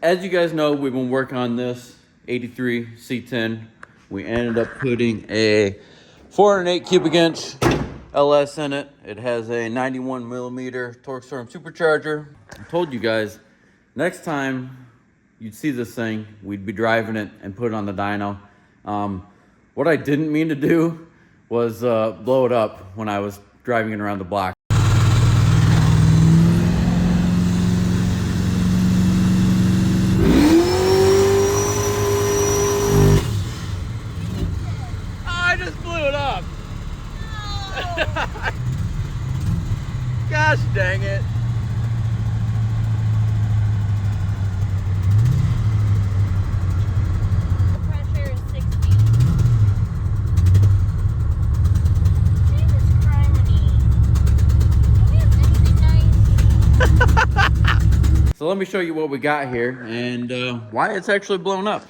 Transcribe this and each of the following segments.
as you guys know, we've been working on this 83 C10. We ended up putting a 408 cubic inch LS in it. It has a 91 millimeter Torqstorm supercharger. I told you guys, next time you'd see this thing, we'd be driving it and put it on the dyno. What I didn't mean to do was blow it up when I was driving it around the block. I just blew it up. Gosh dang it. The pressure is 60. Jesus criminy. Do we have anything nice? So let me show you what we got here and why it's actually blown up.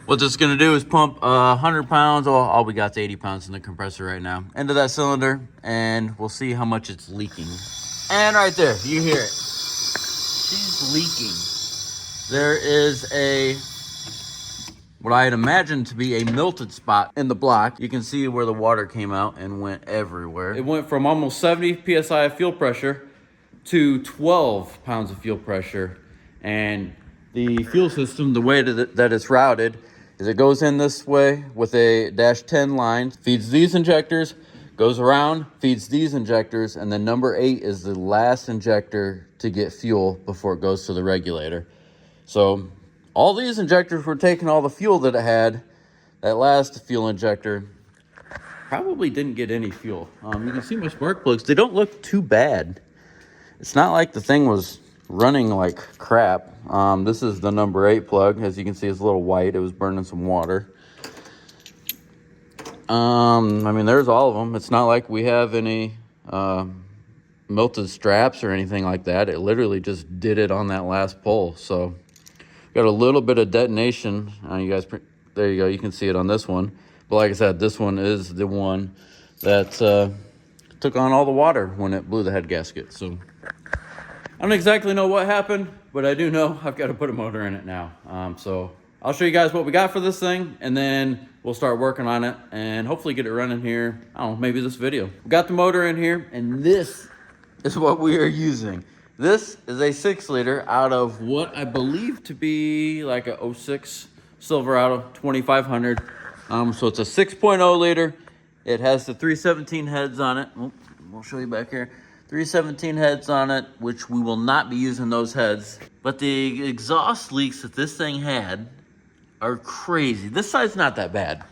What this is gonna do is pump 100 pounds, all we got is 80 pounds in the compressor right now, into that cylinder, and we'll see how much it's leaking. And right there, you hear it. She's leaking. There is what I had imagined to be a melted spot in the block. You can see where the water came out and went everywhere. It went from almost 70 PSI of fuel pressure to 12 pounds of fuel pressure. And the fuel system, the way that it's routed, is it goes in this way with a -10 line, feeds these injectors, goes around, feeds these injectors, and then number 8 is the last injector to get fuel before it goes to the regulator. So all these injectors were taking all the fuel that it had. That last fuel injector probably didn't get any fuel. You can see my spark plugs, they don't look too bad. It's not like the thing was running like crap. This is the number 8 plug. As you can see, it's a little white. It was burning some water. I mean, there's all of them. It's not like we have any melted straps or anything like that. It literally just did it on that last pull. So got a little bit of detonation. You guys, there you go. You can see it on this one. But like I said, this one is the one that took on all the water when it blew the head gasket. So I don't exactly know what happened, but I do know I've got to put a motor in it now. So I'll show you guys what we got for this thing, and then we'll start working on it and hopefully get it running here. I don't know, maybe this video. We got the motor in here, and this is what we are using. This is a 6-liter out of what I believe to be like a 06 Silverado 2500. So it's a 6.0 liter. It has the 317 heads on it. We'll show you back here. 317 heads on it, which we will not be using those heads. But the exhaust leaks that this thing had are crazy. This side's not that bad.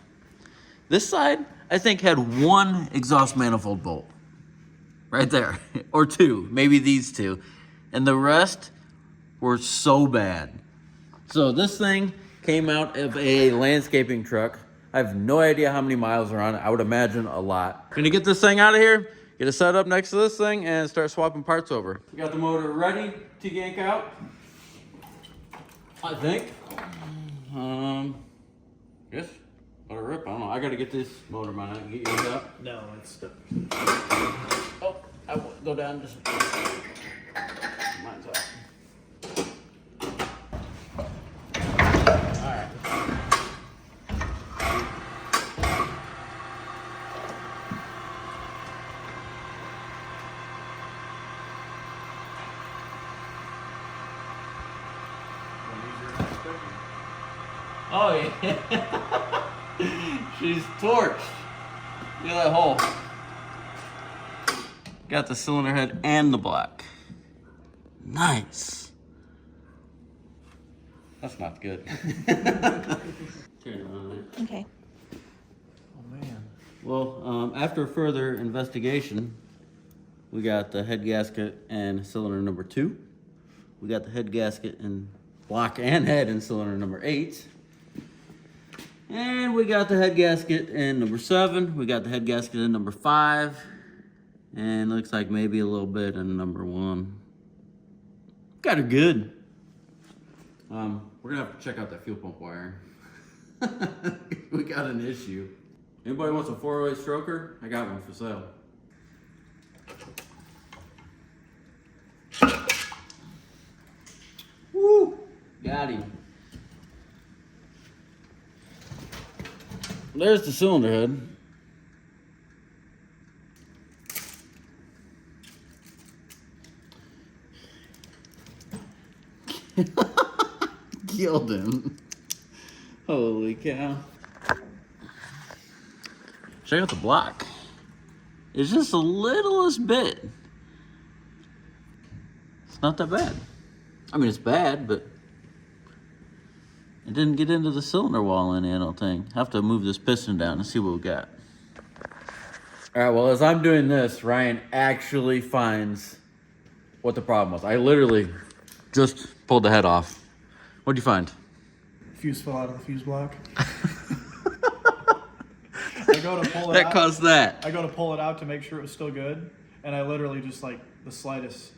This side, I think, had 1 exhaust manifold bolt. Right there. Or 2, maybe these 2. And the rest were so bad. So this thing came out of a landscaping truck. I have no idea how many miles are on it. I would imagine a lot. Gonna get this thing out of here, get it set up next to this thing, and start swapping parts over. We got the motor ready to yank out, I think. Yes, let it rip. I don't know. I gotta get this motor mounted. Get yours up. No, it's stuck. Oh, I will go down just. Mine's up. All right. Oh yeah. She's torched. Look at that hole. Got the cylinder head and the block. Nice. That's not good. Turn it on there. Okay. Oh man. Well, after further investigation, we got the head gasket and cylinder number 2. We got the head gasket and block and head in cylinder number 8. And we got the head gasket in number 7. We got the head gasket in number 5. And looks like maybe a little bit in number 1. Got her good. We're gonna have to check out that fuel pump wire. We got an issue. Anybody wants a 408 stroker? I got one for sale. Woo! Got got him. There's the cylinder head. Killed him. Holy cow. Check out the block. It's just the littlest bit. It's not that bad. I mean, it's bad, but it didn't get into the cylinder wall any, I don't think. Have to move this piston down and see what we got. All right, well, as I'm doing this, Ryan actually finds what the problem was. I literally just pulled the head off. What'd you find? Fuse fell out of the fuse block. I go to pull it That out. caused that. I go to pull it out to make sure it was still good, and I literally just like the slightest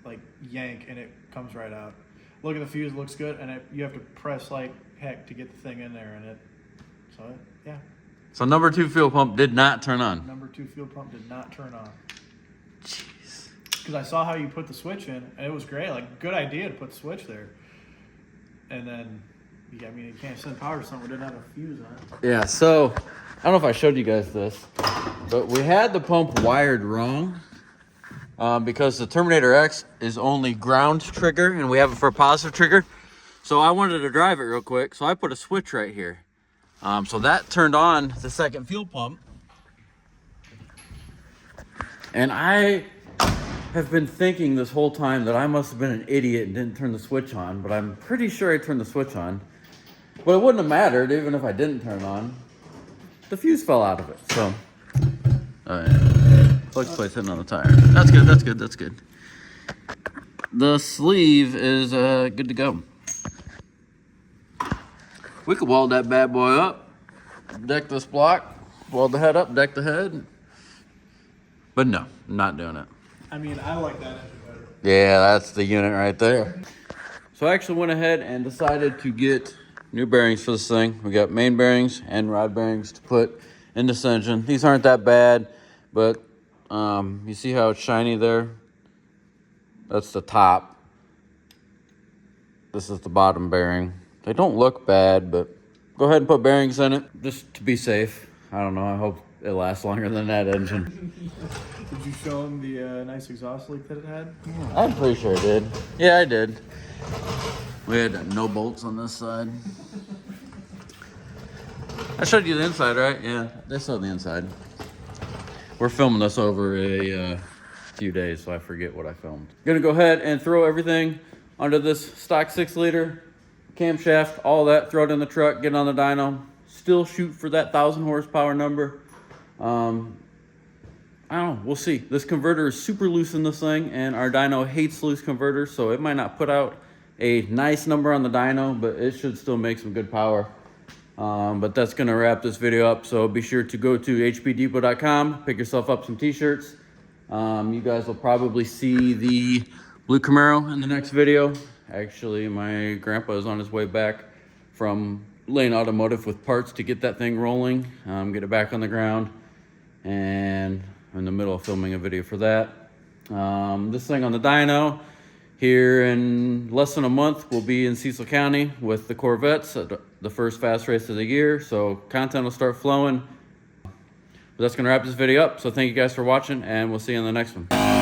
like yank, and it comes right out. Look at the fuse, looks good, and you have to press like heck to get the thing in there, and yeah. So number 2 fuel pump did not turn on. Number 2 fuel pump did not turn on. Jeez. Because I saw how you put the switch in, and it was great. Like, good idea to put the switch there. And then, I mean, you can't send power to something that didn't have a fuse on it. Yeah, so I don't know if I showed you guys this, but we had the pump wired wrong because the Terminator X is only ground trigger and we have it for a positive trigger. So I wanted to drive it real quick, so I put a switch right here. So that turned on the second fuel pump. And I have been thinking this whole time that I must have been an idiot and didn't turn the switch on, but I'm pretty sure I turned the switch on. But it wouldn't have mattered even if I didn't turn it on. The fuse fell out of it, so. Oh yeah, flex plate's hitting on the tire. That's good, that's good, that's good. The sleeve is good to go. We could weld that bad boy up, deck this block, weld the head up, deck the head. But no, I'm not doing it. I mean, I like that engine better. Yeah, that's the unit right there. So I actually went ahead and decided to get new bearings for this thing. We got main bearings and rod bearings to put in this engine. These aren't that bad, but you see how it's shiny there? That's the top. This is the bottom bearing. They don't look bad, but go ahead and put bearings in it just to be safe. I don't know, I hope it lasts longer than that engine. Did you show him the nice exhaust leak that it had? I'm pretty sure I did. Yeah, I did. We had no bolts on this side. I showed you the inside, right? Yeah, they saw the inside. We're filming this over a few days, so I forget what I filmed. Gonna go ahead and throw everything onto this stock 6-liter camshaft, all that, throw it in the truck, get on the dyno, still shoot for that 1,000 horsepower number. I don't know, we'll see. This converter is super loose in this thing, and our dyno hates loose converters, so it might not put out a nice number on the dyno, but it should still make some good power. But that's gonna wrap this video up, so be sure to go to hpdepot.com, pick yourself up some t-shirts. You guys will probably see the blue Camaro in the next video. Actually, my grandpa is on his way back from Lane Automotive with parts to get that thing rolling, get it back on the ground, and I'm in the middle of filming a video for that. This thing on the dyno, here in less than a month, we'll be in Cecil County with the Corvettes at the first fast race of the year, so content will start flowing. But that's gonna wrap this video up, so thank you guys for watching, and we'll see you in the next one.